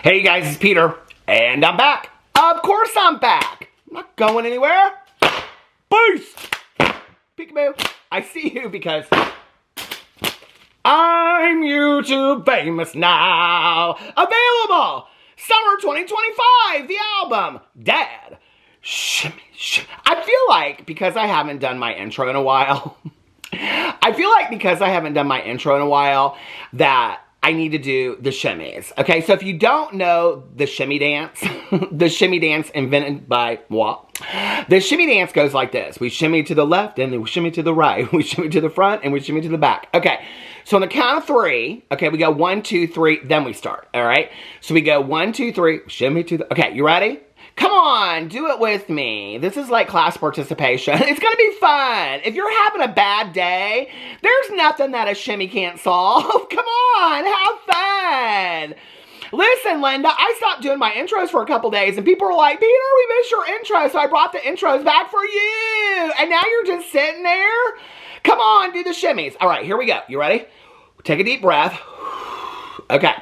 Hey guys, it's Peter, and I'm back. Of course I'm back. I'm not going anywhere. Peace. Peekaboo. I see you because I'm YouTube famous now. Available summer 2025, the album, Dad. Shimmy, shimmy. I feel like because I haven't done my intro in a while, that I need to do the shimmies. Okay, so if you don't know the shimmy dance, the shimmy dance invented by moi, the shimmy dance goes like this. We shimmy to the left, and then we shimmy to the right. We shimmy to the front, and we shimmy to the back. Okay, so on the count of three, okay, we go 1, 2, 3, then we start, all right? So we go 1, 2, 3, shimmy to the, okay, you ready? Come on, do it with me. This is like class participation. It's gonna be fun. If you're having a bad day, there's nothing that a shimmy can't solve. Come on, have fun. Listen, Linda, I stopped doing my intros for a couple days and people were like, Peter, we missed your intro, so I brought the intros back for you. And now you're just sitting there? Come on, do the shimmies. All right, here we go. You ready? Take a deep breath. Okay.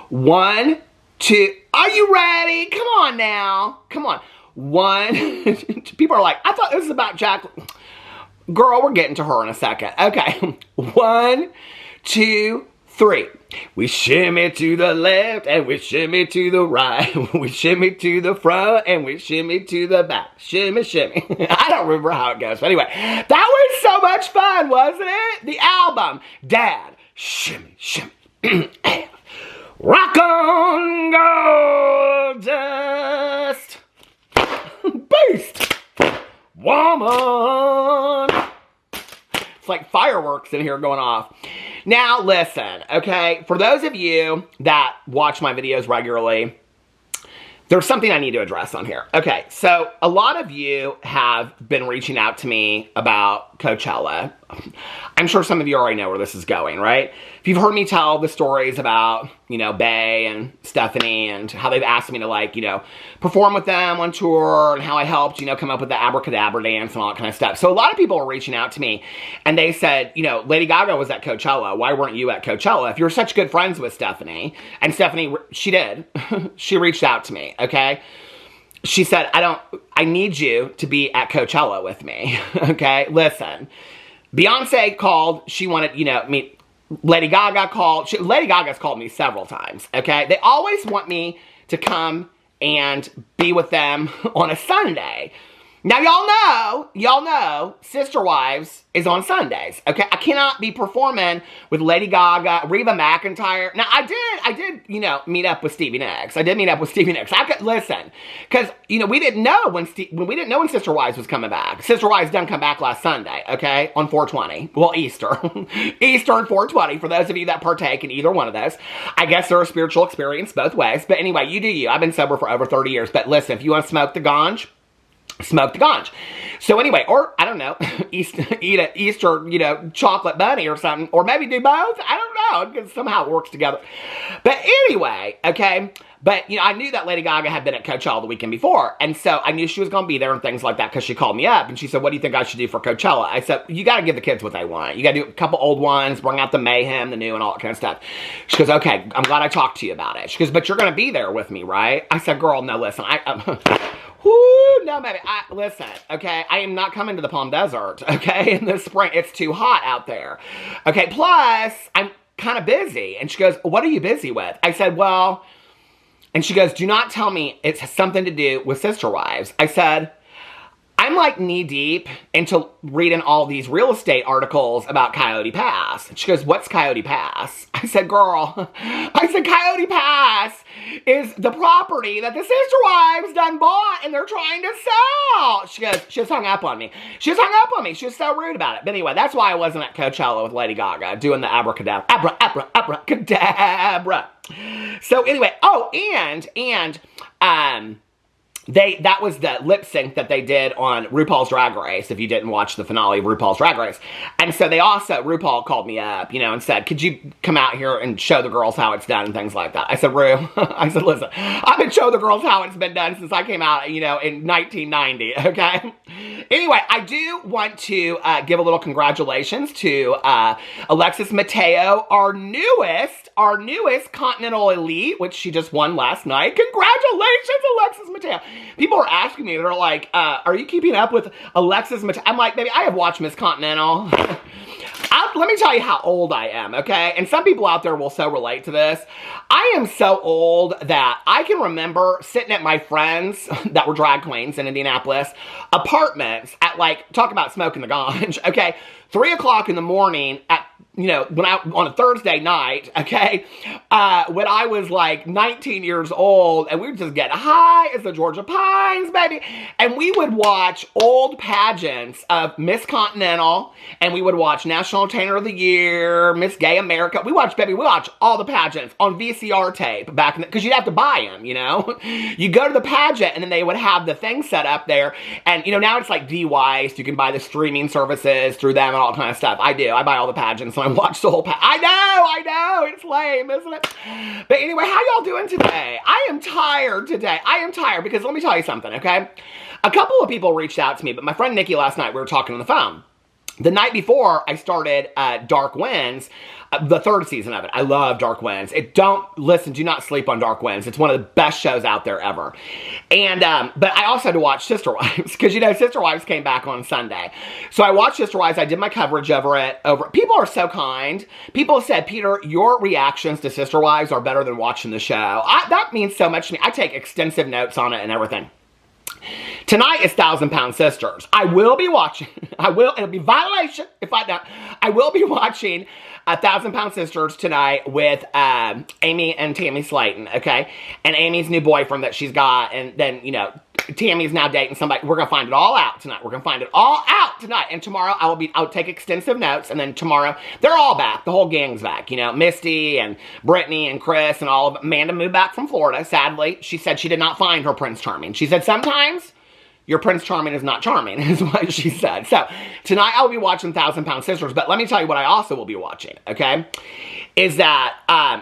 1, 2, are you ready? Come on now. Come on. 1, people are like, I thought this was about Jaclyn. Girl, we're getting to her in a second. Okay. 1, 2, 3. We shimmy to the left and we shimmy to the right. We shimmy to the front and we shimmy to the back. Shimmy, shimmy. I don't remember how it goes. But anyway, that was so much fun, wasn't it? The album, Dad. Shimmy, shimmy. Rock on, gold dust. Beast. Woman. It's like fireworks in here going off. Now, listen, okay? For those of you that watch my videos regularly, there's something I need to address on here. Okay, so a lot of you have been reaching out to me about Coachella. I'm sure some of you already know where this is going, right? If you've heard me tell the stories about, you know, Bay and Stephanie and how they've asked me to, like, you know, perform with them on tour and how I helped, you know, come up with the abracadabra dance and all that kind of stuff. So a lot of people are reaching out to me and they said, you know, Lady Gaga was at Coachella. Why weren't you at Coachella? If you're such good friends with Stephanie, and Stephanie, she did, she reached out to me, okay? She said, I need you to be at Coachella with me, okay? Listen, Beyonce called, she wanted, you know, me, Lady Gaga called, Lady Gaga's called me several times, okay? They always want me to come and be with them on a Sunday. Now, y'all know, Sister Wives is on Sundays, okay? I cannot be performing with Lady Gaga, Reba McEntire. Now, I did, you know, meet up with Stevie Nicks. I did meet up with Stevie Nicks. I could, listen, because, you know, we didn't know when Sister Wives was coming back. Sister Wives done come back last Sunday, okay? On 420. Well, Easter. Easter and 420, for those of you that partake in either one of those. I guess they're a spiritual experience both ways. But anyway, you do you. I've been sober for over 30 years. But listen, if you want to smoke the ganj, smoke the ganj. So anyway, or, I don't know, eat an Easter, you know, chocolate bunny or something, or maybe do both. I don't know, because somehow it works together. But anyway, okay, but, you know, I knew that Lady Gaga had been at Coachella the weekend before, and so I knew she was going to be there and things like that, because she called me up, and she said, what do you think I should do for Coachella? I said, you got to give the kids what they want. You got to do a couple old ones, bring out the mayhem, the new, and all that kind of stuff. She goes, okay, I'm glad I talked to you about it. She goes, but you're going to be there with me, right? I said, girl, no, listen, whoo, no, baby, listen, okay, I am not coming to the Palm Desert, okay, in the spring. It's too hot out there. Okay, plus, I'm kind of busy. And she goes, what are you busy with? I said, well, and she goes, do not tell me it's something to do with Sister Wives. I said, I'm like knee deep into reading all these real estate articles about Coyote Pass. And she goes, what's Coyote Pass? I said, girl, Coyote Pass is the property that the Sister Wives done bought and they're trying to sell. She goes, she was hung up on me. She was so rude about it. But anyway, that's why I wasn't at Coachella with Lady Gaga doing the abracadabra. Abracadabra. So anyway, oh, and that was the lip sync that they did on RuPaul's Drag Race, if you didn't watch the finale of RuPaul's Drag Race. And so RuPaul called me up, you know, and said, could you come out here and show the girls how it's done and things like that. I said, Ru, I said, listen, I've been showing the girls how it's been done since I came out, you know, in 1990, okay? Anyway, I do want to give a little congratulations to Alexis Mateo, our newest Continental Elite, which she just won last night. Congratulations, Alexis Mateo. People are asking me, they're like, are you keeping up with Alexis Mateo? I'm like, baby, I have watched Miss Continental. Let me tell you how old I am, okay? And some people out there will so relate to this. I am so old that I can remember sitting at my friends that were drag queens in Indianapolis apartments at, like, talk about smoking the ganj, okay? 3 o'clock in the morning at, you know, on a Thursday night, okay, when I was like 19 years old, and we would just get high as the Georgia Pines, baby, and we would watch old pageants of Miss Continental, and we would watch National Entertainer of the Year, Miss Gay America. We watched all the pageants on VCR tape back in because you'd have to buy them, you know. You go to the pageant, and then they would have the thing set up there, and, you know, now it's like DY, so you can buy the streaming services through them and all kind of stuff. I do. I buy all the pageants, and I watch the whole I know, it's lame, isn't it? But anyway, how y'all doing today? I am tired today. I am tired because let me tell you something, okay? A couple of people reached out to me, but my friend Nikki last night, we were talking on the phone. The night before, I started Dark Winds, the 3rd season of it. I love Dark Winds. Do not sleep on Dark Winds. It's one of the best shows out there ever. And, but I also had to watch Sister Wives, because, you know, Sister Wives came back on Sunday. So I watched Sister Wives. I did my coverage over it. People are so kind. People said, Peter, your reactions to Sister Wives are better than watching the show. That means so much to me. I take extensive notes on it and everything. Tonight is 1,000 Pound Sisters. I will be watching. It'll be violation if I don't. I will be watching 1,000 Pound Sisters tonight with Amy and Tammy Slayton, okay? And Amy's new boyfriend that she's got, and then, you know, Tammy's now dating somebody. We're going to find it all out tonight. We're going to find it all out tonight. And tomorrow I'll take extensive notes. And then tomorrow, they're all back. The whole gang's back. You know, Misty and Brittany and Chris and all of them. Amanda moved back from Florida, sadly. She said she did not find her Prince Charming. She said sometimes your Prince Charming is not charming, is what she said. So tonight I'll be watching 1,000 Pound Sisters. But let me tell you what I also will be watching, okay? Is that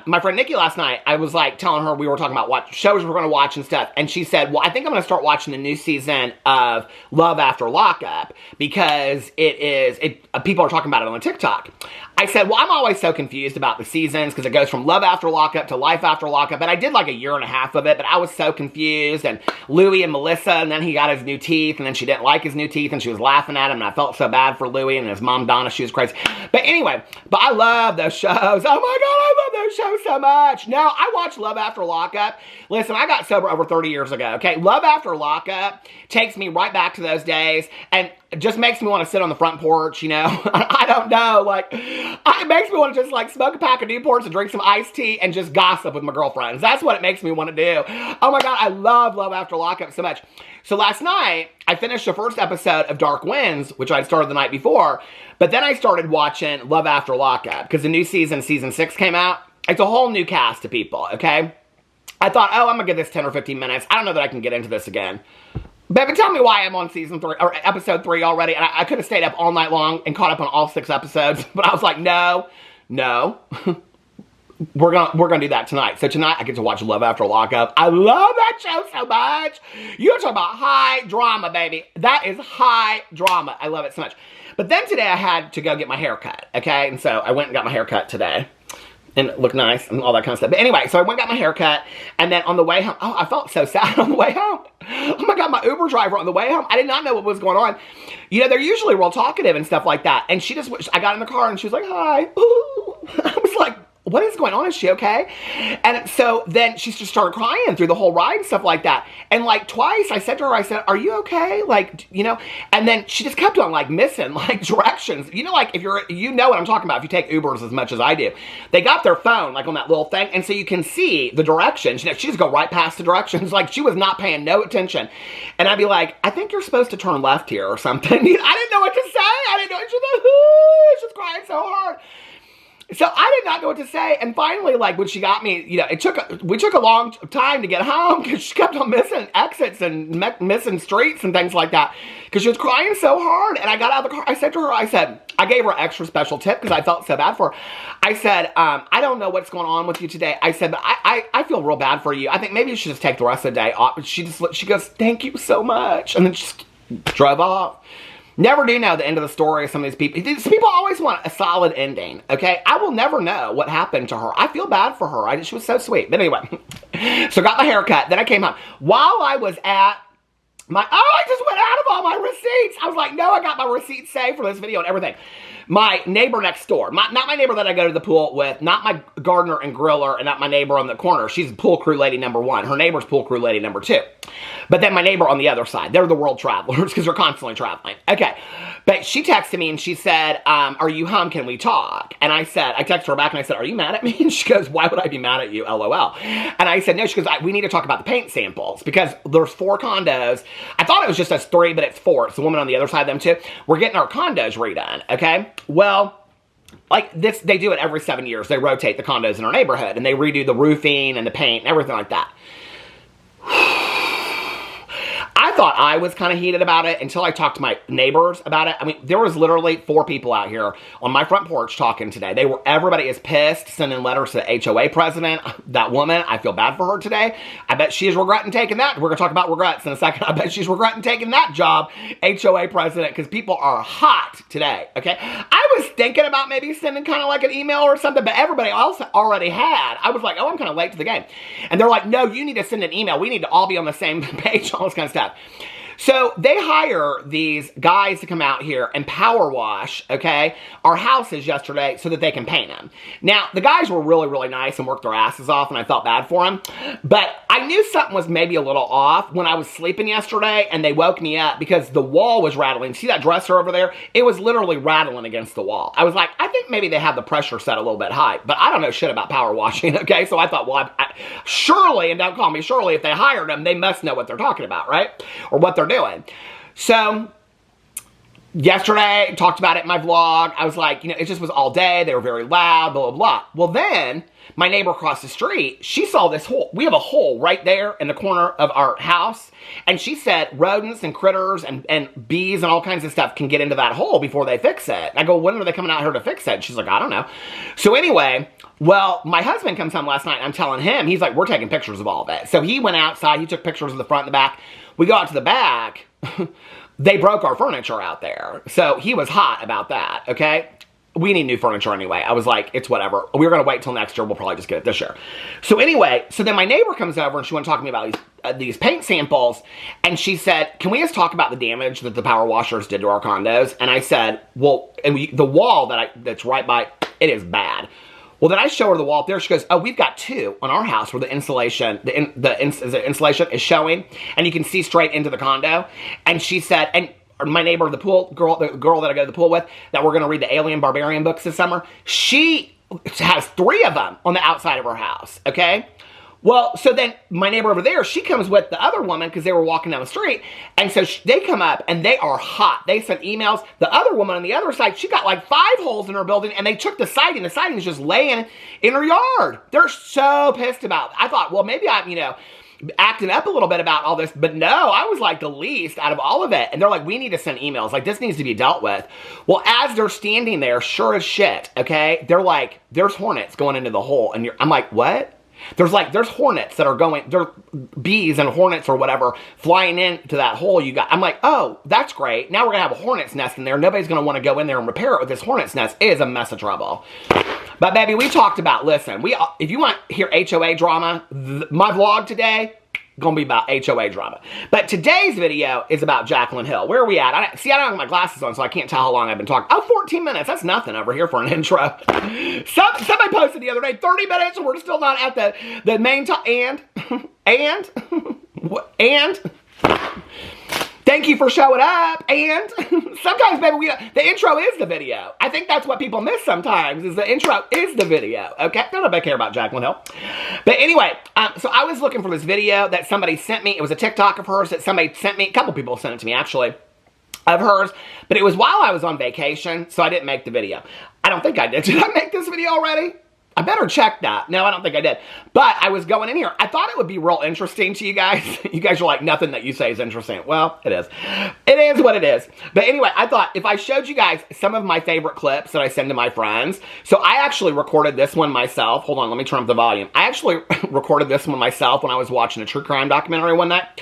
my friend Nikki last night, I was like telling her we were talking about what shows we're going to watch and stuff. And she said, well, I think I'm going to start watching the new season of Love After Lockup because people are talking about it on TikTok. I said, well, I'm always so confused about the seasons because it goes from Love After Lockup to Life After Lockup. And I did like a year and a half of it, but I was so confused. And Louis and Melissa, and then he got his new teeth, and then she didn't like his new teeth, and she was laughing at him, and I felt so bad for Louis, and his mom, Donna, she was crazy. But anyway, I love those shows. Oh my God, I love those shows so much. Now, I watched Love After Lockup. Listen, I got sober over 30 years ago, okay? Love After Lockup takes me right back to those days, and it just makes me want to sit on the front porch, you know? I don't know, like, it makes me want to just, like, smoke a pack of Newports and drink some iced tea and just gossip with my girlfriends. That's what it makes me want to do. Oh my God, I love Love After Lockup so much. So last night, I finished the first episode of Dark Winds, which I'd started the night before, but then I started watching Love After Lockup, because the new season 6, came out. It's a whole new cast of people, okay? I thought, oh, I'm going to give this 10 or 15 minutes. I don't know that I can get into this again. Baby, tell me why I'm on season 3, or episode 3 already, and I could have stayed up all night long and caught up on all 6 episodes, but I was like, no. We're gonna do that tonight. So tonight I get to watch Love After Lockup. I love that show so much. You're talking about high drama, baby. That is high drama. I love it so much. But then today I had to go get my hair cut, okay? And so I went and got my hair cut today. And it looked nice and all that kind of stuff. But anyway, so I went and got my hair cut. And then on the way home, I felt so sad on the way home. Oh my God, my Uber driver on the way home, I did not know what was going on. You know, they're usually real talkative and stuff like that. And I got in the car and she was like, hi. Ooh. I was like, what is going on? Is she okay? And so then she just started crying through the whole ride and stuff like that. And like twice I said to her, are you okay? Like, you know, and then she just kept on like missing like directions. You know, like if you know what I'm talking about, if you take Ubers as much as I do, they got their phone like on that little thing. And so you can see the directions. You know, she just go right past the directions. Like she was not paying no attention. And I'd be like, I think you're supposed to turn left here or something. I didn't know what to say. I didn't know. She's like, she's crying so hard. So I did not know what to say. And finally, like, when she got me, you know, we took a long time to get home because she kept on missing exits and missing streets and things like that because she was crying so hard. And I got out of the car. I said to her, I gave her an extra special tip because I felt so bad for her. I said, I don't know what's going on with you today. I said, but I feel real bad for you. I think maybe you should just take the rest of the day off. She goes, thank you so much. And then just drove off. Never do know the end of the story of some of these people. These people always want a solid ending, okay? I will never know what happened to her. I feel bad for her. She was so sweet. But anyway, so got my hair cut. Then I came home. While I was at I just went out of all my receipts. I was like, no, I got my receipts saved for this video and everything. My neighbor next door, not my neighbor that I go to the pool with, not my gardener and griller, and not my neighbor on the corner. She's pool crew lady number 1. Her neighbor's pool crew lady number 2. But then my neighbor on the other side, they're the world travelers because they're constantly traveling. Okay. But she texted me and she said, are you home? Can we talk? And I texted her back and I said, are you mad at me? And she goes, why would I be mad at you? LOL. And I said, no. She goes, we need to talk about the paint samples because there's 4 condos. I thought it was just us 3, but it's 4. It's the woman on the other side of them too. We're getting our condos redone. Okay. Well, like this, they do it every 7 years. They rotate the condos in our neighborhood and they redo the roofing and the paint and everything like that. I thought I was kind of heated about it until I talked to my neighbors about it. I mean, there was literally 4 people out here on my front porch talking today. Everybody is pissed, sending letters to the HOA president. That woman, I feel bad for her today. I bet she is regretting taking that. We're going to talk about regrets in a second. I bet she's regretting taking that job, HOA president, because people are hot today, okay? I was thinking about maybe sending kind of like an email or something, but everybody else already had. I was like, oh, I'm kind of late to the game. And they're like, no, you need to send an email. We need to all be on the same page, all this kind of stuff. So they hire these guys to come out here and power wash, okay, our houses yesterday so that they can paint them. Now, the guys were really, really nice and worked their asses off, and I felt bad for them. But I knew something was maybe a little off when I was sleeping yesterday, and they woke me up because the wall was rattling. See that dresser over there? It was literally rattling against the wall. I was like, I think maybe they have the pressure set a little bit high, but I don't know shit about power washing, okay? So I thought, well, surely, and don't call me Shirley, if they hired them, they must know what they're talking about, right? Or what they're doing. So yesterday, talked about it in my vlog. I was like, you know, it just was all day. They were very loud, blah, blah, blah. Well, then my neighbor across the street, she saw this hole. We have a hole right there in the corner of our house. And she said rodents and critters and bees and all kinds of stuff can get into that hole before they fix it. I go, when are they coming out here to fix it? She's like, I don't know. So anyway, well, my husband comes home last night. I'm telling him, he's like, we're taking pictures of all of it. So he went outside. He took pictures of the front and the back. We go out to the back. They broke our furniture out there. So he was hot about that, okay? We need new furniture anyway. I was like, it's whatever. We were going to wait till next year. We'll probably just get it this year. So anyway, so then my neighbor comes over and she wanted to talk to me about these paint samples. And she said, can we just talk about the damage that the power washers did to our condos? And I said, well, the wall that's right by, it is bad. Well, then I show her the wall up there. She goes, oh, we've got 2 on our house where the insulation, the insulation is showing, and you can see straight into the condo. And she said, and my neighbor, the girl that I go to the pool with, that we're going to read the Alien Barbarian books this summer, she has 3 of them on the outside of her house, okay? Well, so then my neighbor over there, she comes with the other woman because they were walking down the street. And so they come up and they are hot. They sent emails. The other woman on the other side, she got like 5 holes in her building and they took the siding. The siding is just laying in her yard. They're so pissed about it. I thought, well, maybe I'm, you know, acting up a little bit about all this. But no, I was like the least out of all of it. And they're like, we need to send emails. Like, this needs to be dealt with. Well, as they're standing there, sure as shit, okay, they're like, there's hornets going into the hole. And I'm like, what? There's hornets that are going, there's bees and hornets or whatever flying into that hole you got. I'm like, oh, that's great. Now we're going to have a hornet's nest in there. Nobody's going to want to go in there and repair it with this hornet's nest. It is a mess of trouble. But baby, we talked about, listen, if you want to hear HOA drama, my vlog today, gonna be about HOA drama. But today's video is about Jaclyn Hill. Where are we at? I don't have my glasses on, so I can't tell how long I've been talking. Oh, 14 minutes. That's nothing over here for an intro. Somebody posted the other day, 30 minutes, and we're still not at the main and thank you for showing up. And sometimes, baby, the intro is the video. I think that's what people miss sometimes, is the intro is the video. Okay? Nobody care about Jaclyn Hill. But anyway, so I was looking for this video that somebody sent me. It was a TikTok of hers that somebody sent me. A couple people sent it to me, actually. of hers, but it was while I was on vacation, so I didn't make the video. I don't think I did. Did I make this video already? I better check that. No, I don't think I did. But I was going in here. I thought it would be real interesting to you guys. You guys are like, nothing that you say is interesting. Well, it is. It is what it is. But anyway, I thought if I showed you guys some of my favorite clips that I send to my friends. So I actually recorded this one myself. Hold on, let me turn up the volume. I actually recorded this one myself when I was watching a true crime documentary one night.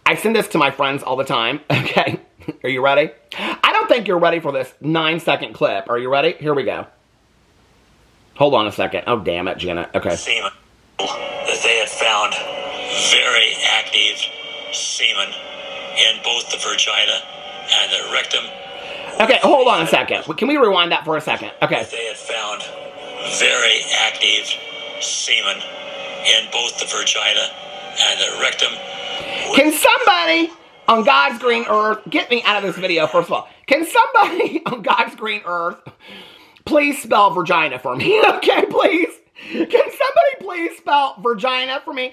I send this to my friends all the time. Okay, are you ready? I don't think you're ready for this 9-second clip. Are you ready? Here we go. Hold on a second. Oh, damn it, Jenna. Okay. Semen. That they had found very active semen in both the vagina and the rectum. Okay, hold on a second. Can we rewind that for a second? Okay. They had found very active semen in both the vagina and the rectum. Can somebody on God's green earth get me out of this video, first of all? Can somebody on God's green earth please spell vagina for me? Okay, please. Can somebody please spell vagina for me?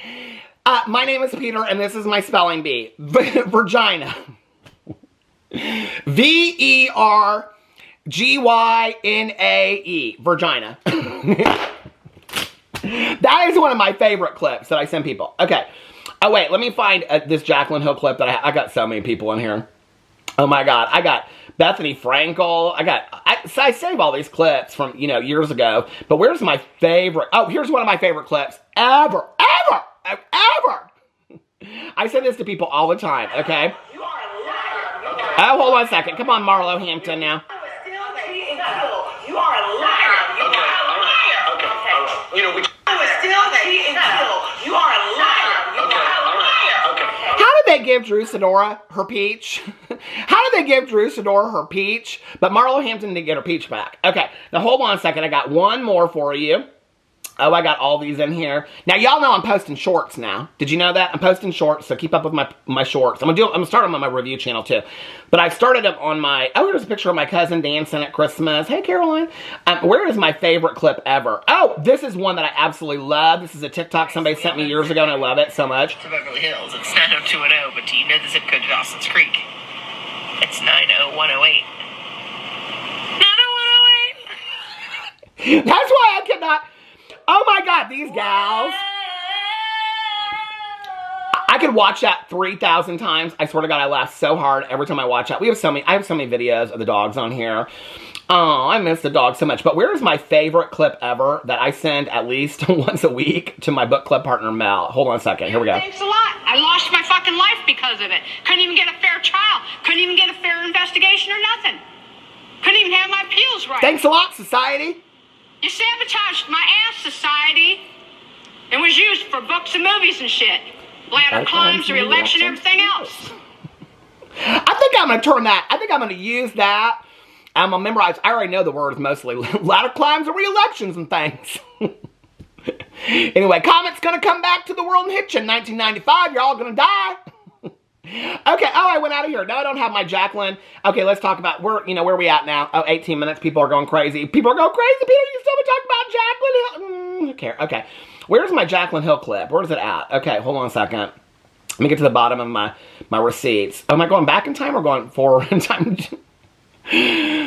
My name is Peter, and this is my spelling bee. Vagina. V-E-R-G-Y-N-A-E. Vagina. That is one of my favorite clips that I send people. Okay. Oh, wait. Let me find this Jaclyn Hill clip that I got so many people in here. Oh, my God. I got Bethany Frankel. I save all these clips from, years ago. But where's my favorite? Oh, here's one of my favorite clips ever. I send this to people all the time, okay? Oh, hold on a second. Come on, Marlo Hampton now. You are a liar. You are a liar. Okay. You know, I was still cheating until you are a liar. You are a liar. Okay. How did they give Drew Sidora her peach? How did they give Drew Sidora her peach? But Marlo Hampton didn't get her peach back. Okay. Now hold on a second. I got one more for you. Oh, I got all these in here. Now, y'all know I'm posting shorts now. Did you know that? I'm posting shorts, so keep up with my shorts. I'm gonna start them on my review channel, too. But I started them on my... Oh, here's a picture of my cousin dancing at Christmas. Hey, Caroline. Where is my favorite clip ever? Oh, this is one that I absolutely love. This is a TikTok somebody sent me years ago, and I love it so much. To Beverly Hills. It's 90210, but do you know the zip code of Dawson's Creek? It's 90108. 90108! That's why I cannot... Oh my God, these gals. I could watch that 3,000 times. I swear to God, I laugh so hard every time I watch that. I have so many videos of the dogs on here. Oh, I miss the dogs so much. But where is my favorite clip ever that I send at least once a week to my book club partner, Mel? Hold on a second. Here we go. Thanks a lot. I lost my fucking life because of it. Couldn't even get a fair trial. Couldn't even get a fair investigation or nothing. Couldn't even have my appeals right. Thanks a lot, society. You sabotaged my ass, society. It was used for books and movies and shit. Bladder climbs, the election, everything else. I think I'm going to turn that. I think I'm going to use that. I'm going to memorize. I already know the words mostly. Ladder climbs and re-elections and things. Anyway, Comet's going to come back to the world and hit you in 1995. You're all going to die. Okay, oh, I went out of here. No, I don't have my Jaclyn. Okay, let's talk about, where are we at now? Oh, 18 minutes. People are going crazy. People are going crazy. Peter, you still been talking about Jaclyn Hill? Who cares? Okay, where's my Jaclyn Hill clip? Where's it at? Okay, hold on a second. Let me get to the bottom of my receipts. Oh, am I going back in time or going forward in time?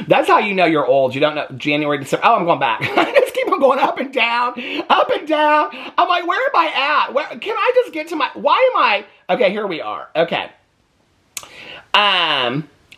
That's how you know you're old. You don't know January, December. Oh, I'm going back. I just keep on going up and down, up and down. I'm like, where am I at? Where, can I just get to my, why am I? Okay, here we are. Okay.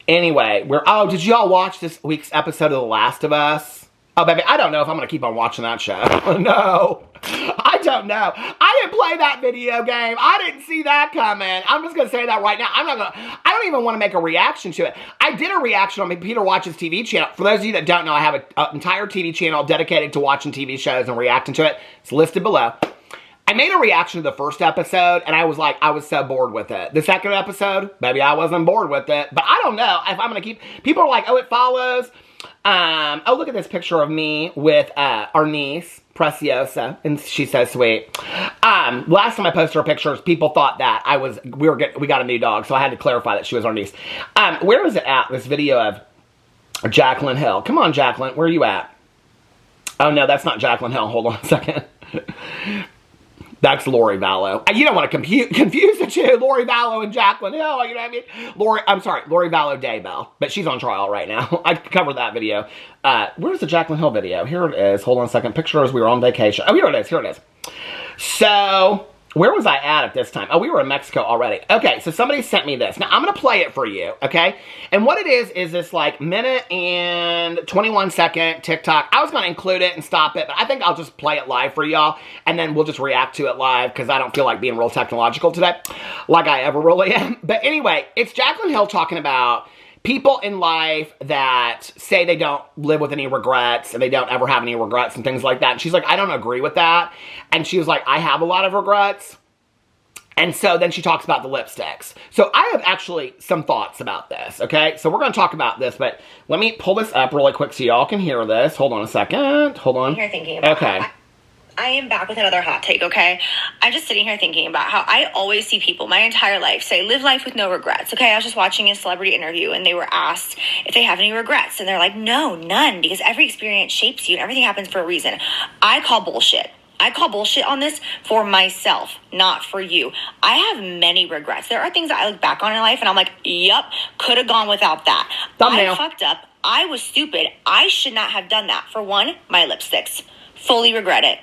Anyway, oh, did y'all watch this week's episode of The Last of Us? Oh, baby, I don't know if I'm going to keep on watching that show. No, I don't know. I didn't play that video game. I didn't see that coming. I'm just going to say that right now. I don't even want to make a reaction to it. I did a reaction on my Peter Watches TV channel. For those of you that don't know, I have an entire TV channel dedicated to watching TV shows and reacting to it. It's listed below. I made a reaction to the first episode, and I was so bored with it. The second episode, maybe I wasn't bored with it. But I don't know if I'm going to keep... People are like, oh, it follows... oh, look at this picture of me with our niece, Preciosa, and she's so sweet. Last time I posted her pictures, people thought that we got a new dog, so I had to clarify that she was our niece. Where is it at, this video of Jaclyn Hill? Come on, Jaclyn, where are you at? Oh, no, that's not Jaclyn Hill. Hold on a second. That's Lori Vallow. You don't want to confuse the two, Lori Vallow and Jaclyn Hill, you know what I mean? Lori Vallow Daybell, but she's on trial right now. I covered that video. Where's the Jaclyn Hill video? Here it is. Hold on a second. Pictures, we were on vacation. Oh, here it is. So, where was I at this time? Oh, we were in Mexico already. Okay, so somebody sent me this. Now, I'm going to play it for you, okay? And what it is this like minute and 21 second TikTok. I was going to include it and stop it, but I think I'll just play it live for y'all, and then we'll just react to it live, because I don't feel like being real technological today, like I ever really am. But anyway, it's Jaclyn Hill talking about people in life that say they don't live with any regrets and they don't ever have any regrets and things like that. And she's like, I don't agree with that. And she was like, I have a lot of regrets. And so then she talks about the lipsticks. So I have actually some thoughts about this, okay? So we're going to talk about this, but let me pull this up really quick so y'all can hear this. Hold on a second. Hold on. Here thinking about okay. I am back with another hot take, okay? I'm just sitting here thinking about how I always see people my entire life say, live life with no regrets, okay? I was just watching a celebrity interview and they were asked if they have any regrets. And they're like, no, none, because every experience shapes you and everything happens for a reason. I call bullshit. I call bullshit on this for myself, not for you. I have many regrets. There are things that I look back on in life and I'm like, yup, could have gone without that. Thumbnail. I fucked up. I was stupid. I should not have done that. For one, my lipsticks. Fully regret it.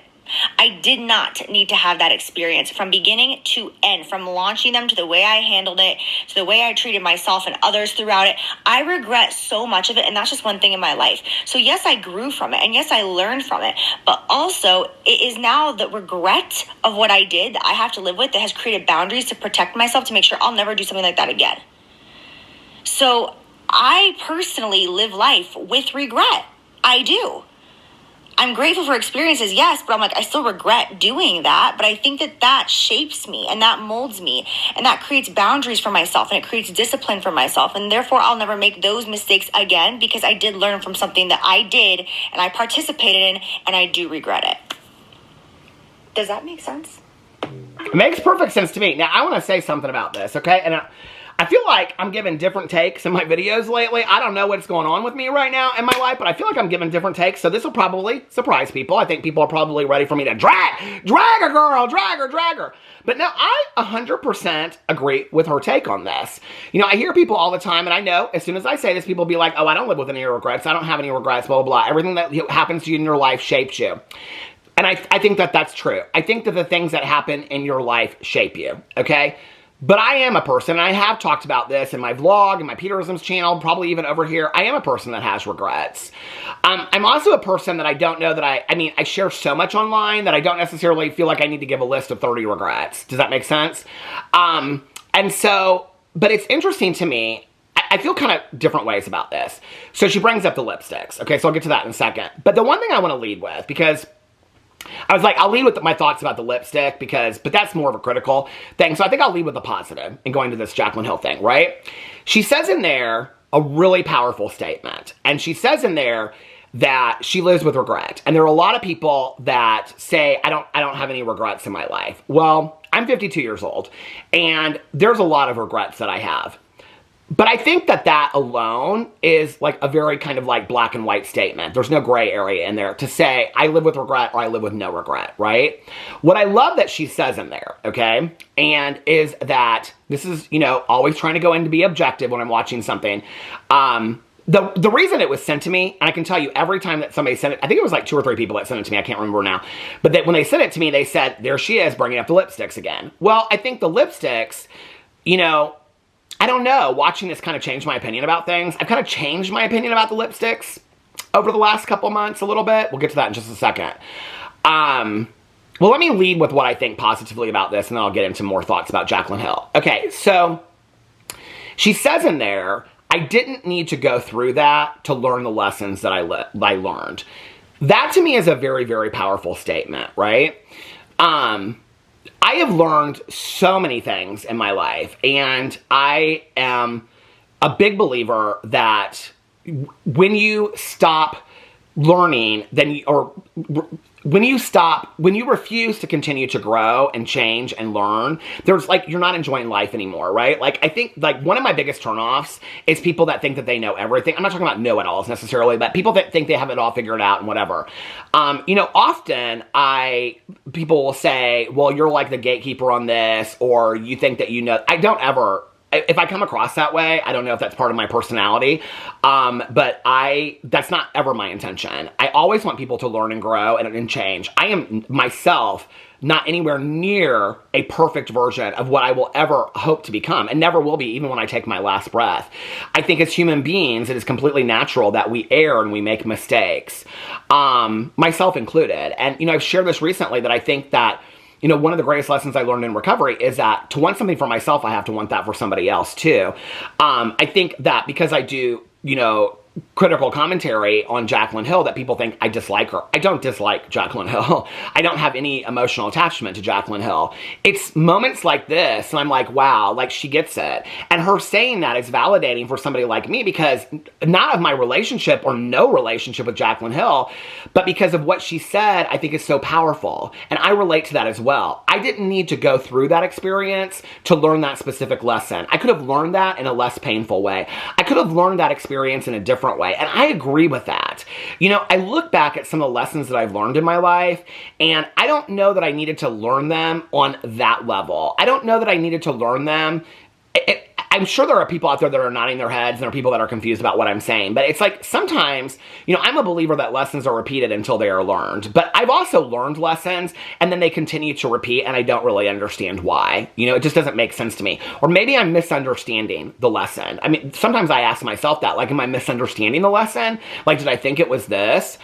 I did not need to have that experience from beginning to end, from launching them to the way I handled it, to the way I treated myself and others throughout it. I regret so much of it, and that's just one thing in my life. So yes, I grew from it, and yes, I learned from it, but also it is now the regret of what I did that I have to live with that has created boundaries to protect myself, to make sure I'll never do something like that again. So I personally live life with regret. I do. I'm grateful for experiences, yes, but I'm like, I still regret doing that. But I think that that shapes me and that molds me and that creates boundaries for myself and it creates discipline for myself. And therefore, I'll never make those mistakes again because I did learn from something that I did and I participated in, and I do regret it. Does that make sense? It makes perfect sense to me. Now, I want to say something about this, okay? And I feel like I'm giving different takes in my videos lately. I don't know what's going on with me right now in my life, but I feel like I'm giving different takes, so this will probably surprise people. I think people are probably ready for me to drag her, girl, drag her. But no, I 100% agree with her take on this. You know, I hear people all the time, and I know as soon as I say this, people will be like, oh, I don't live with any regrets. I don't have any regrets, blah, blah, blah. Everything that happens to you in your life shapes you. And I think that that's true. I think that the things that happen in your life shape you, okay? But I am a person, and I have talked about this in my vlog, and my Peterisms channel, probably even over here. I am a person that has regrets. I'm also a person that I don't know that I share so much online that I don't necessarily feel like I need to give a list of 30 regrets. Does that make sense? And so, but it's interesting to me. I feel kind of different ways about this. So she brings up the lipsticks. Okay, so I'll get to that in a second. But the one thing I want to lead with, because I was like, I'll lead with my thoughts about the lipstick but that's more of a critical thing. So I think I'll lead with the positive and going to this Jaclyn Hill thing, right? She says in there a really powerful statement. And she says in there that she lives with regret. And there are a lot of people that say, I don't have any regrets in my life. Well, I'm 52 years old, and there's a lot of regrets that I have. But I think that alone is like a very kind of like black and white statement. There's no gray area in there to say I live with regret or I live with no regret, right? What I love that she says in there, okay, and is that this is, you know, always trying to go in to be objective when I'm watching something. The reason it was sent to me, and I can tell you every time that somebody sent it, I think it was like 2 or 3 people that sent it to me, I can't remember now, but when they sent it to me, they said, there she is bringing up the lipsticks again. Well, I think the lipsticks, you know, I don't know, watching this kind of changed my opinion about things. I've kind of changed my opinion about the lipsticks over the last couple months a little bit. We'll get to that in just a second. Well, let me lead with what I think positively about this, and then I'll get into more thoughts about Jaclyn Hill. Okay, so she says in there, I didn't need to go through that to learn the lessons that I learned. That to me is a very, very powerful statement, right? I have learned so many things in my life, and I am a big believer that when you stop learning, when you refuse to continue to grow and change and learn, there's like, you're not enjoying life anymore, right? Like, I think like one of my biggest turnoffs is people that think that they know everything. I'm not talking about know-it-alls necessarily, but people that think they have it all figured out and whatever. You know, often people will say, well, you're like the gatekeeper on this, or you think that you know. I don't ever. If I come across that way, I don't know if that's part of my personality, but that's not ever my intention. I always want people to learn and grow and change. I am myself not anywhere near a perfect version of what I will ever hope to become, and never will be, even when I take my last breath. I think as human beings, it is completely natural that we err and we make mistakes, myself included. And, you know, I've shared this recently that I think that, you know, one of the greatest lessons I learned in recovery is that to want something for myself, I have to want that for somebody else too. I think that because I do, you know, critical commentary on Jaclyn Hill, that people think I dislike her. I don't dislike Jaclyn Hill. I don't have any emotional attachment to Jaclyn Hill. It's moments like this, and I'm like, wow, like she gets it. And her saying that is validating for somebody like me, because not of my relationship or no relationship with Jaclyn Hill, but because of what she said, I think is so powerful. And I relate to that as well. I didn't need to go through that experience to learn that specific lesson. I could have learned that in a less painful way. I could have learned that experience in a different way. And I agree with that. You know, I look back at some of the lessons that I've learned in my life, and I don't know that I needed to learn them on that level. I don't know that I needed to learn them. I'm sure there are people out there that are nodding their heads, and there are people that are confused about what I'm saying. But it's like, sometimes, you know, I'm a believer that lessons are repeated until they are learned. But I've also learned lessons, and then they continue to repeat, and I don't really understand why. You know, it just doesn't make sense to me. Or maybe I'm misunderstanding the lesson. I mean, sometimes I ask myself that, like, am I misunderstanding the lesson? Like, did I think it was this?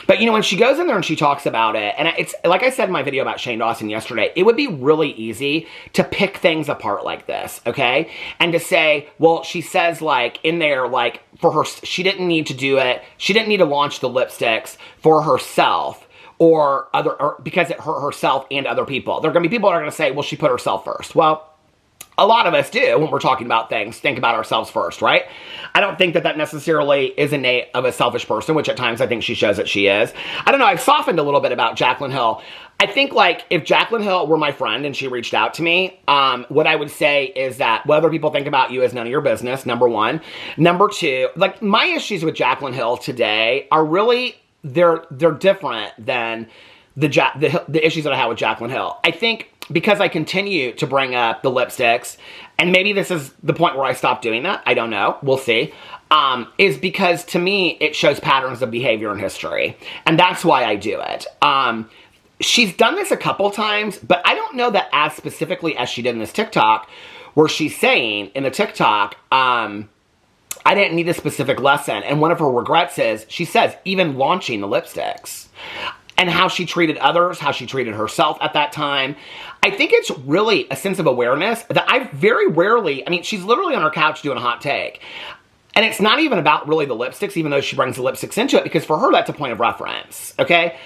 But, you know, when she goes in there and she talks about it, and it's, like I said in my video about Shane Dawson yesterday, it would be really easy to pick things apart like this, okay? And to say, well, she says, like, in there, like, for her, she didn't need to do it, she didn't need to launch the lipsticks for herself, or because it hurt herself and other people. There are going to be people that are going to say, well, she put herself first. Well, a lot of us do, when we're talking about things, think about ourselves first, right? I don't think that that necessarily is innate of a selfish person, which at times I think she shows that she is. I don't know, I've softened a little bit about Jaclyn Hill. I think, like, if Jaclyn Hill were my friend and she reached out to me, what I would say is that what other people think about you is none of your business, number one. Number two, like, my issues with Jaclyn Hill today are really, they're different than the issues that I had with Jaclyn Hill. I think because I continue to bring up the lipsticks, and maybe this is the point where I stop doing that, I don't know, we'll see, is because to me, it shows patterns of behavior in history. And that's why I do it. She's done this a couple times, but I don't know that as specifically as she did in this TikTok, where she's saying in the TikTok, I didn't need a specific lesson. And one of her regrets is, she says, even launching the lipsticks. And how she treated others, how she treated herself at that time. I think it's really a sense of awareness that I very rarely, I mean, she's literally on her couch doing a hot take. And it's not even about really the lipsticks, even though she brings the lipsticks into it, because for her, that's a point of reference, okay?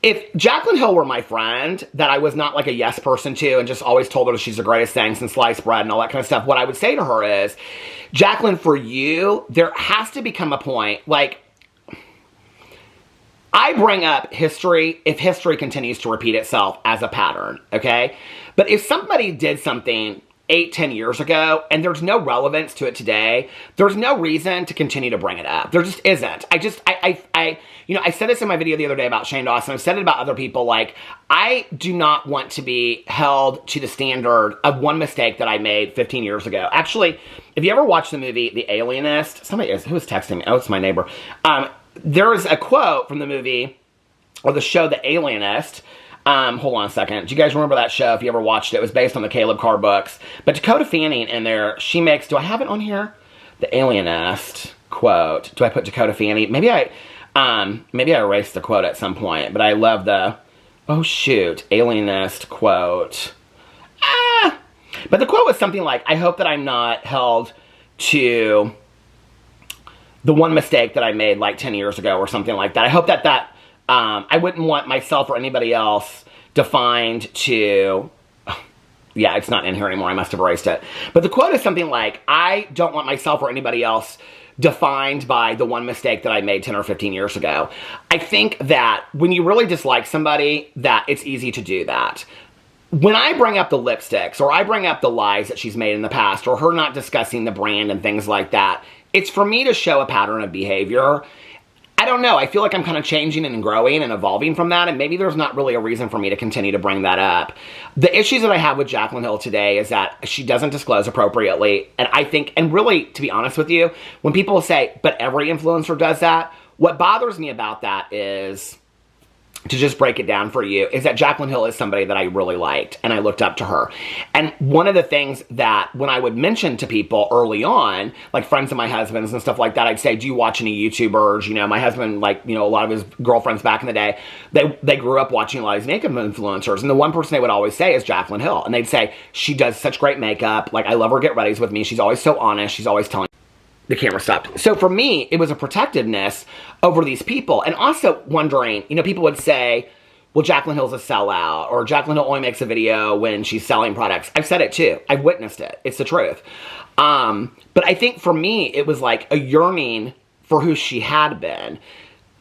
If Jaclyn Hill were my friend, that I was not like a yes person to, and just always told her that she's the greatest thing since sliced bread and all that kind of stuff, what I would say to her is, Jaclyn, for you, there has to become a point, like, I bring up history if history continues to repeat itself as a pattern, okay? But if somebody did something 8-10 years ago and there's no relevance to it today, there's no reason to continue to bring it up. There just isn't. You know, I said this in my video the other day about Shane Dawson. I've said it about other people. Like, I do not want to be held to the standard of one mistake that I made 15 years ago. Actually, if you ever watched the movie The Alienist, who was texting me? Oh, it's my neighbor. There is a quote from the movie, or the show The Alienist. Hold on a second. Do you guys remember that show if you ever watched it? It was based on the Caleb Carr books. But Dakota Fanning in there, she makes, do I have it on here? The Alienist quote. Do I put Dakota Fanning? Maybe I erased the quote at some point, but I love the, oh shoot, Alienist quote. But the quote was something like, I hope that I'm not held to the one mistake that I made like 10 years ago or something like that. I hope that I wouldn't want myself or anybody else defined to, yeah, it's not in here anymore. I must have erased it. But the quote is something like, I don't want myself or anybody else defined by the one mistake that I made 10 or 15 years ago. I think that when you really dislike somebody, that it's easy to do that. When I bring up the lipsticks, or I bring up the lies that she's made in the past, or her not discussing the brand and things like that, it's for me to show a pattern of behavior. I don't know. I feel like I'm kind of changing and growing and evolving from that, and maybe there's not really a reason for me to continue to bring that up. The issues that I have with Jaclyn Hill today is that she doesn't disclose appropriately, and I think, and really, to be honest with you, when people say, but every influencer does that, what bothers me about that is, to just break it down for you, is that Jaclyn Hill is somebody that I really liked, and I looked up to her. And one of the things that when I would mention to people early on, like friends of my husband's and stuff like that, I'd say, do you watch any YouTubers? You know, my husband, like, you know, a lot of his girlfriends back in the day, they grew up watching a lot of these makeup influencers, and the one person they would always say is Jaclyn Hill. And they'd say, she does such great makeup, like, I love her get readies with me, she's always so honest, she's always telling. The camera stopped. So for me, it was a protectiveness over these people. And also wondering, you know, people would say, well, Jaclyn Hill's a sellout, or Jaclyn Hill only makes a video when she's selling products. I've said it too. I've witnessed it. It's the truth. But I think for me, it was like a yearning for who she had been.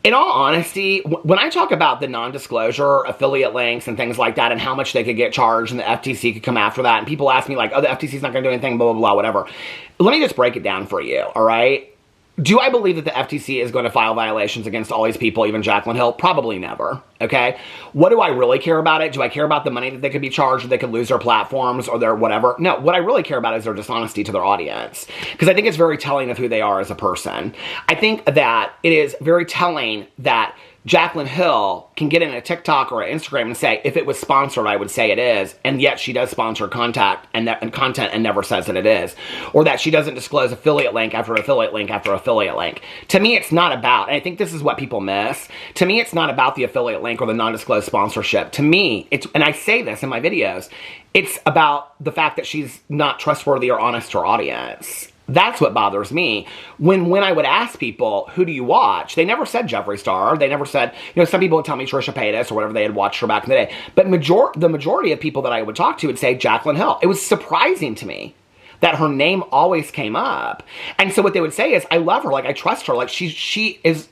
In all honesty, when I talk about the non-disclosure, affiliate links and things like that, and how much they could get charged and the FTC could come after that, and people ask me like, oh, the FTC's not going to do anything, blah, blah, blah, whatever. Let me just break it down for you, all right? Do I believe that the FTC is going to file violations against all these people, even Jaclyn Hill? Probably never, okay? What do I really care about it? Do I care about the money that they could be charged, or they could lose their platforms, or their whatever? No, what I really care about is their dishonesty to their audience, because I think it's very telling of who they are as a person. I think that it is very telling that Jaclyn Hill can get in a TikTok or an Instagram and say, if it was sponsored, I would say it is, and yet she does sponsor content and never says that it is. Or that she doesn't disclose affiliate link after affiliate link after affiliate link. To me, it's not about, and I think this is what people miss, to me, it's not about the affiliate link or the non-disclosed sponsorship. To me, it's, and I say this in my videos, it's about the fact that she's not trustworthy or honest to her audience. That's what bothers me. When I would ask people, who do you watch? They never said Jeffree Star. They never said, you know, some people would tell me Trisha Paytas or whatever they had watched her back in the day. But the majority of people that I would talk to would say Jaclyn Hill. It was surprising to me that her name always came up. And so what they would say is, I love her, like, I trust her, like, she is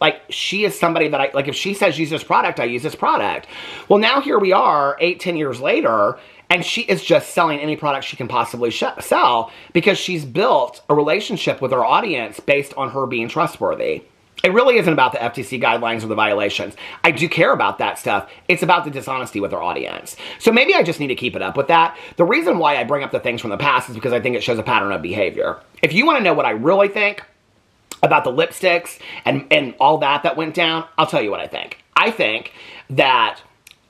somebody that I, like, if she says use this product, I use this product. Well, now here we are, 8-10 years later, and she is just selling any product she can possibly sell because she's built a relationship with her audience based on her being trustworthy. It really isn't about the FTC guidelines or the violations. I do care about that stuff. It's about the dishonesty with her audience. So maybe I just need to keep it up with that. The reason why I bring up the things from the past is because I think it shows a pattern of behavior. If you want to know what I really think about the lipsticks and all that went down, I'll tell you what I think. I think that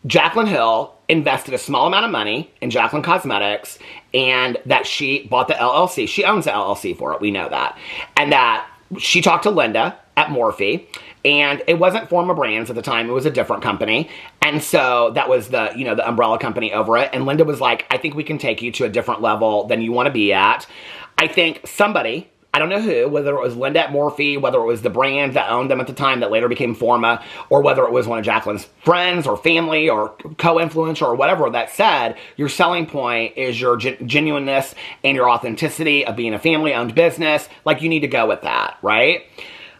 Jaclyn Hill invested a small amount of money in Jaclyn Cosmetics, and that she bought the LLC. She owns the LLC for it. We know that. And that she talked to Linda at Morphe, and it wasn't Forma Brands at the time. It was a different company. And so that was the, you know, the umbrella company over it. And Linda was like, I think we can take you to a different level than you want to be at. I think somebody, I don't know who, whether it was Linda at Morphe, whether it was the brand that owned them at the time that later became Forma, or whether it was one of Jaclyn's friends or family or co-influencer or whatever, that said, your selling point is your genuineness and your authenticity of being a family-owned business. Like, you need to go with that, right?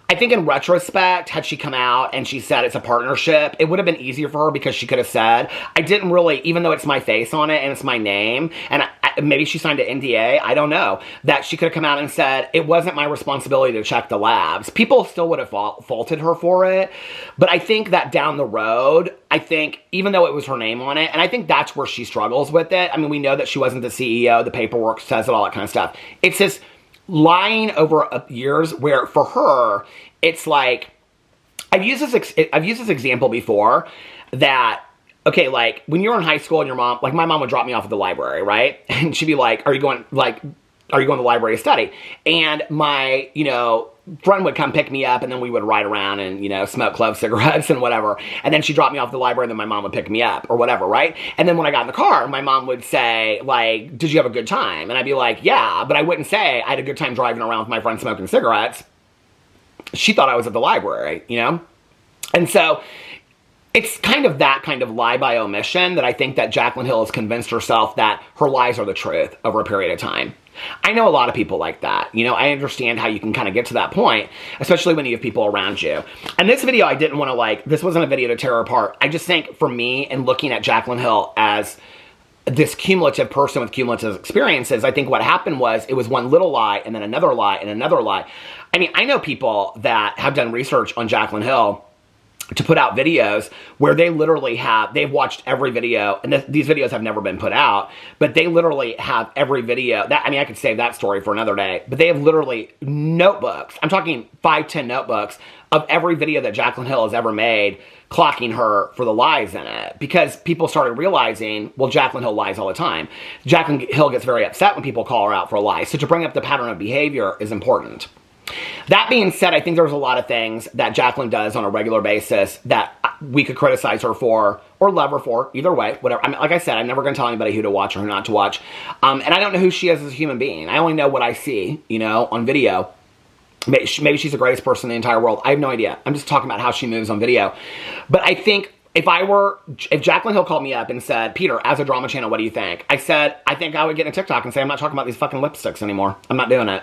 I think in retrospect, had she come out and she said it's a partnership, it would have been easier for her because she could have said, I didn't really, even though it's my face on it and it's my name, and maybe she signed an NDA, I don't know, that she could have come out and said, it wasn't my responsibility to check the labs. People still would have faulted her for it, but I think that down the road, I think, even though it was her name on it, and I think that's where she struggles with it. I mean, we know that she wasn't the CEO, the paperwork says it, all that kind of stuff. It's this lying over years where for her, it's like, I've used this example before that, okay, like when you're in high school and your mom, like my mom would drop me off at the library, right? And she'd be like, are you going to the library to study? And my, you know, friend would come pick me up, and then we would ride around and, you know, smoke clove cigarettes and whatever. And then she'd drop me off at the library, and then my mom would pick me up or whatever, right? And then when I got in the car, my mom would say, like, did you have a good time? And I'd be like, yeah, but I wouldn't say I had a good time driving around with my friend smoking cigarettes. She thought I was at the library, you know? And so it's kind of that kind of lie by omission that I think that Jaclyn Hill has convinced herself that her lies are the truth over a period of time. I know a lot of people like that. You know, I understand how you can kind of get to that point, especially when you have people around you. And this video, I didn't want to this wasn't a video to tear her apart. I just think for me, and looking at Jaclyn Hill as this cumulative person with cumulative experiences, I think what happened was it was one little lie and then another lie and another lie. I mean, I know people that have done research on Jaclyn Hill to put out videos where they literally they've watched every video, and these videos have never been put out, but they literally have every video. I mean, I could save that story for another day, but they have literally notebooks. I'm talking 5-10 notebooks of every video that Jaclyn Hill has ever made, clocking her for the lies in it, because people started realizing, well, Jaclyn Hill lies all the time. Jaclyn Hill gets very upset when people call her out for a lie, so to bring up the pattern of behavior is important. That being said, I think there's a lot of things that Jaclyn does on a regular basis that we could criticize her for or love her for, either way, whatever. I mean, like I said, I'm never going to tell anybody who to watch or who not to watch. And I don't know who she is as a human being. I only know what I see, you know, on video. Maybe she's the greatest person in the entire world. I have no idea. I'm just talking about how she moves on video. But I think if Jaclyn Hill called me up and said, Peter, as a drama channel, what do you think? I said, I think I would get in a TikTok and say, I'm not talking about these fucking lipsticks anymore. I'm not doing it.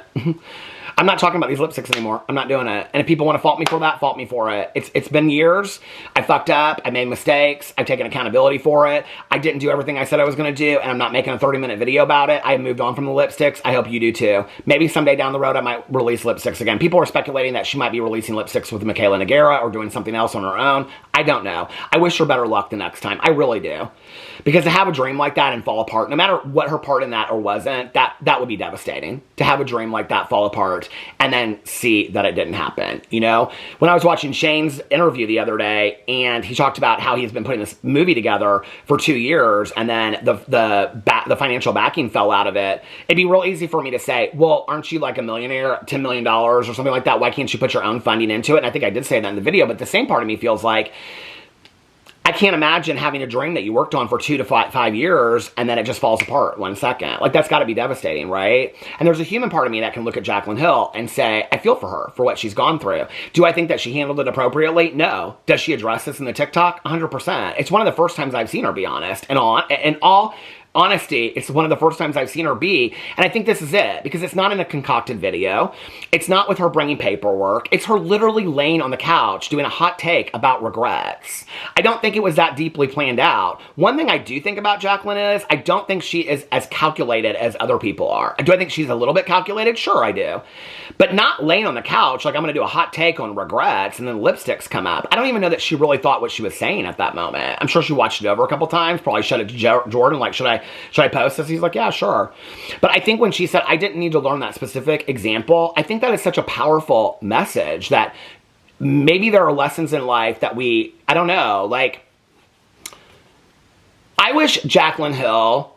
I'm not talking about these lipsticks anymore. I'm not doing it. And if people want to fault me for that, fault me for it. It's been years. I fucked up. I made mistakes. I've taken accountability for it. I didn't do everything I said I was going to do, and I'm not making a 30-minute video about it. I have moved on from the lipsticks. I hope you do too. Maybe someday down the road I might release lipsticks again. People are speculating that she might be releasing lipsticks with Michaela Nogueira or doing something else on her own. I don't know. I wish her better luck the next time. I really do. Because to have a dream like that and fall apart, no matter what her part in that or wasn't, that would be devastating. To have a dream like that fall apart and then see that it didn't happen, you know? When I was watching Shane's interview the other day, and he talked about how he's been putting this movie together for 2 years, and then the financial backing fell out of it, it'd be real easy for me to say, well, aren't you like a millionaire, $10 million or something like that? Why can't you put your own funding into it? And I think I did say that in the video, but the same part of me feels like, I can't imagine having a dream that you worked on for 2 to 5 years and then it just falls apart 1 second. Like, that's got to be devastating, right? And there's a human part of me that can look at Jaclyn Hill and say, I feel for her for what she's gone through. Do I think that she handled it appropriately? No. Does she address this in the TikTok? 100%. It's one of the first times I've seen her be honest. And in all honesty, it's one of the first times I've seen her be, and I think this is it, because it's not in a concocted video. It's not with her bringing paperwork. It's her literally laying on the couch doing a hot take about regrets. I don't think it was that deeply planned out. One thing I do think about Jaclyn is, I don't think she is as calculated as other people are. Do I think she's a little bit calculated? Sure, I do. But not laying on the couch like I'm going to do a hot take on regrets and then lipsticks come up. I don't even know that she really thought what she was saying at that moment. I'm sure she watched it over a couple times, probably showed it to Jordan, like, should I post this? He's like, yeah, sure. But I think when she said, I didn't need to learn that specific example, I think that is such a powerful message that maybe there are lessons in life that I don't know, like, I wish Jaclyn Hill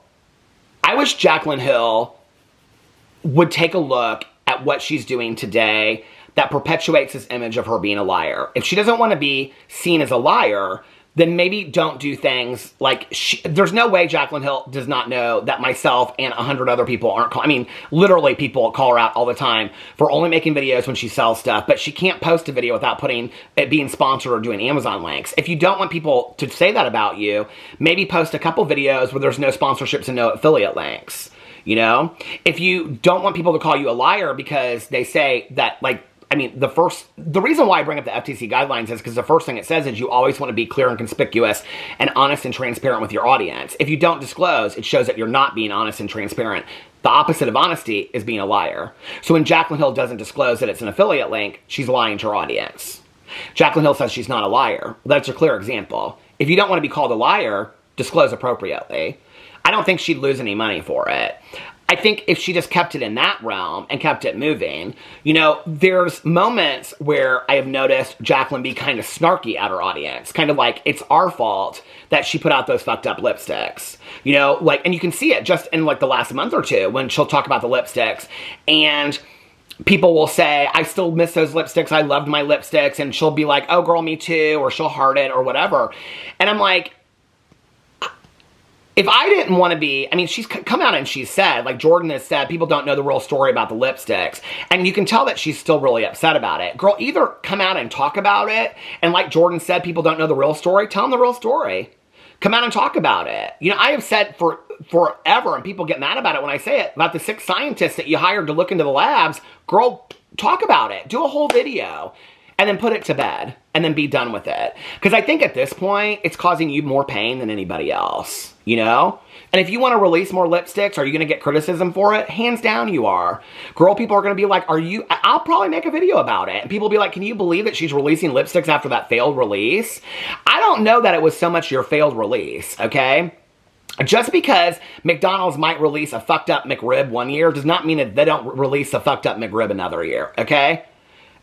would take a look at what she's doing today that perpetuates this image of her being a liar. If she doesn't want to be seen as a liar, then maybe don't do things like there's no way Jaclyn Hill does not know that myself and 100 other people aren't I mean, literally people call her out all the time for only making videos when she sells stuff, but she can't post a video without putting it being sponsored or doing Amazon links. If you don't want people to say that about you, maybe post a couple videos where there's no sponsorships and no affiliate links, you know? If you don't want people to call you a liar because they say that, like, I mean, the reason why I bring up the FTC guidelines is because the first thing it says is you always want to be clear and conspicuous and honest and transparent with your audience. If you don't disclose, it shows that you're not being honest and transparent. The opposite of honesty is being a liar. So when Jaclyn Hill doesn't disclose that it's an affiliate link, she's lying to her audience. Jaclyn Hill says she's not a liar. That's a clear example. If you don't want to be called a liar, disclose appropriately. I don't think she'd lose any money for it. I think if she just kept it in that realm and kept it moving, you know, there's moments where I have noticed Jaclyn be kind of snarky at her audience, kind of like it's our fault that she put out those fucked up lipsticks, you know, like, and you can see it just in like the last month or two when she'll talk about the lipsticks and people will say, I still miss those lipsticks. I loved my lipsticks. And she'll be like, oh girl, me too. Or she'll heart it or whatever. And I'm like, if I didn't want to be, I mean, she's come out and she's said, like Jordan has said, people don't know the real story about the lipsticks. And you can tell that she's still really upset about it. Girl, either come out and talk about it, and like Jordan said, people don't know the real story, tell them the real story. Come out and talk about it. You know, I have said for forever, and people get mad about it when I say it, about the 6 scientists that you hired to look into the labs. Girl, talk about it. Do a whole video. And then put it to bed. And then be done with it. Because I think at this point, it's causing you more pain than anybody else. You know? And if you want to release more lipsticks, are you going to get criticism for it? Hands down you are. Girl, people are going to be like, I'll probably make a video about it. And people will be like, can you believe that she's releasing lipsticks after that failed release? I don't know that it was so much your failed release, okay? Just because McDonald's might release a fucked up McRib one year does not mean that they don't release a fucked up McRib another year, okay?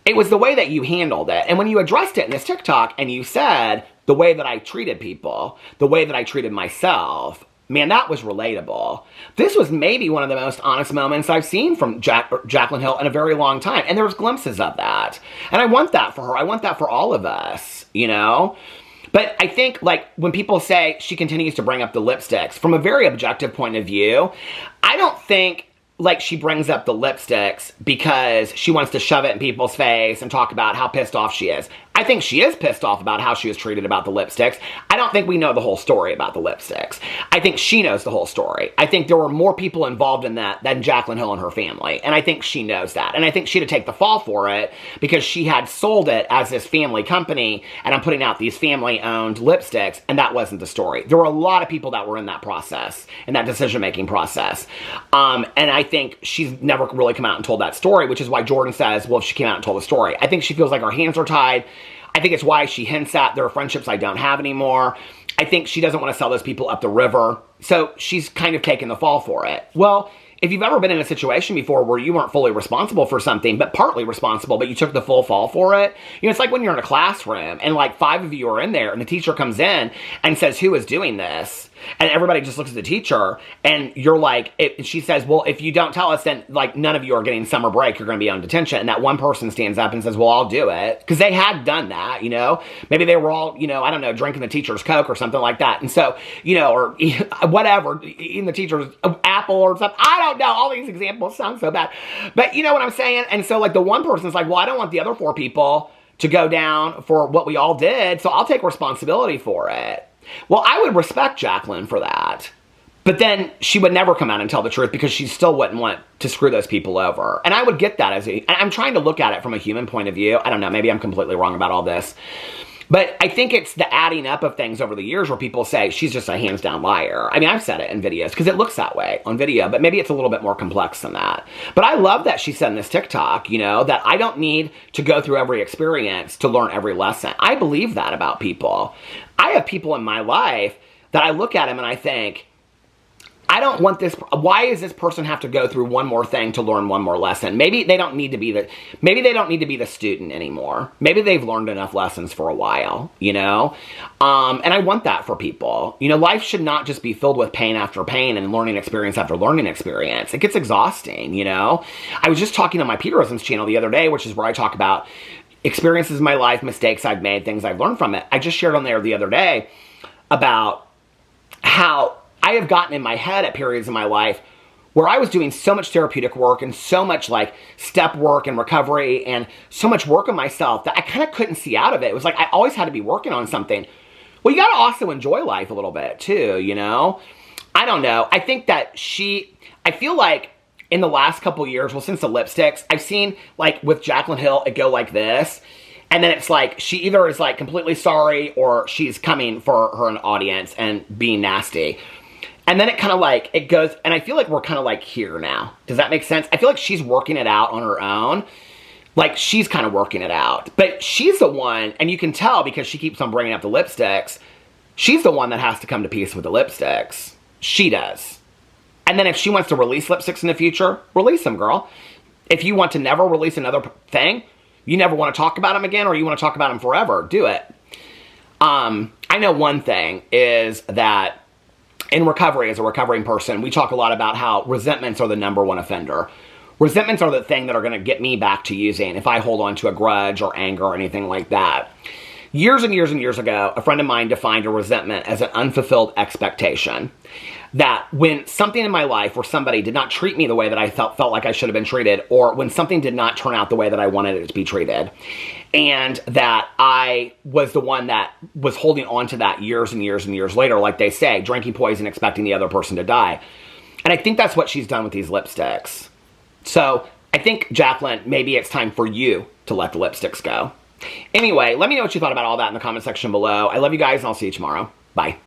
It was the way that you handled it. And when you addressed it in this TikTok and you said the way that I treated people, the way that I treated myself, man, that was relatable. This was maybe one of the most honest moments I've seen from Jaclyn Hill in a very long time. And there was glimpses of that. And I want that for her. I want that for all of us, you know? But I think, like, when people say she continues to bring up the lipsticks, from a very objective point of view, I don't think, like, she brings up the lipsticks because she wants to shove it in people's face and talk about how pissed off she is. I think she is pissed off about how she was treated about the lipsticks. I don't think we know the whole story about the lipsticks. I think she knows the whole story. I think there were more people involved in that than Jaclyn Hill and her family. And I think she knows that. And I think she had to take the fall for it because she had sold it as this family company and I'm putting out these family-owned lipsticks, and that wasn't the story. There were a lot of people that were in that process, in that decision-making process. And I think she's never really come out and told that story, which is why Jordan says, well, if she came out and told the story. I think she feels like her hands are tied. I think it's why she hints at there are friendships I don't have anymore. I think she doesn't want to sell those people up the river. So she's kind of taken the fall for it. Well, if you've ever been in a situation before where you weren't fully responsible for something, but partly responsible, but you took the full fall for it, you know, it's like when you're in a classroom and like 5 of you are in there and the teacher comes in and says, who is doing this? And everybody just looks at the teacher and you're like, she says, well, if you don't tell us, then like none of you are getting summer break, you're going to be on detention. And that one person stands up and says, well, I'll do it. Because they had done that, you know, maybe they were all, you know, I don't know, drinking the teacher's Coke or something like that. And so, you know, or whatever, eating the teacher's apple or something. I don't know. All these examples sound so bad, but you know what I'm saying? And so like the one person's like, well, I don't want the other 4 people to go down for what we all did. So I'll take responsibility for it. Well, I would respect Jaclyn for that. But then she would never come out and tell the truth because she still wouldn't want to screw those people over. And I would get that and I'm trying to look at it from a human point of view. I don't know, maybe I'm completely wrong about all this. But I think it's the adding up of things over the years where people say she's just a hands down liar. I mean, I've said it in videos because it looks that way on video, but maybe it's a little bit more complex than that. But I love that she said in this TikTok, you know, that I don't need to go through every experience to learn every lesson. I believe that about people. I have people in my life that I look at them and I think, I don't want this. Why does this person have to go through one more thing to learn one more lesson? Maybe they don't need to be the student anymore. Maybe they've learned enough lessons for a while, you know? And I want that for people. You know, life should not just be filled with pain after pain and learning experience after learning experience. It gets exhausting, you know? I was just talking on my Peterisms channel the other day, which is where I talk about experiences in my life, mistakes I've made, things I've learned from it. I just shared on there the other day about how I have gotten in my head at periods in my life where I was doing so much therapeutic work and so much like step work and recovery and so much work on myself that I kind of couldn't see out of it. It was like I always had to be working on something. Well, you got to also enjoy life a little bit too, you know? I don't know. I think that I feel like in the last couple years, well, since the lipsticks, I've seen like with Jaclyn Hill, it go like this. And then it's like, she either is like completely sorry or she's coming for her an audience and being nasty. And then it kind of like, it goes, and I feel like we're kind of like here now. Does that make sense? I feel like she's working it out on her own. Like, she's kind of working it out. But she's the one, and you can tell because she keeps on bringing up the lipsticks, she's the one that has to come to peace with the lipsticks. She does. And then if she wants to release lipsticks in the future, release them, girl. If you want to never release another thing, you never want to talk about them again, or you want to talk about them forever, do it. I know one thing is that in recovery, as a recovering person, we talk a lot about how resentments are the #1 offender. Resentments are the thing that are going to get me back to using if I hold on to a grudge or anger or anything like that. Years and years and years ago, a friend of mine defined a resentment as an unfulfilled expectation. that when something in my life or somebody did not treat me the way that I felt like I should have been treated, or when something did not turn out the way that I wanted it to be treated, and that I was the one that was holding on to that years and years and years later, like they say, drinking poison, expecting the other person to die. And I think that's what she's done with these lipsticks. So I think, Jaclyn, maybe it's time for you to let the lipsticks go. Anyway, let me know what you thought about all that in the comment section below. I love you guys, and I'll see you tomorrow. Bye.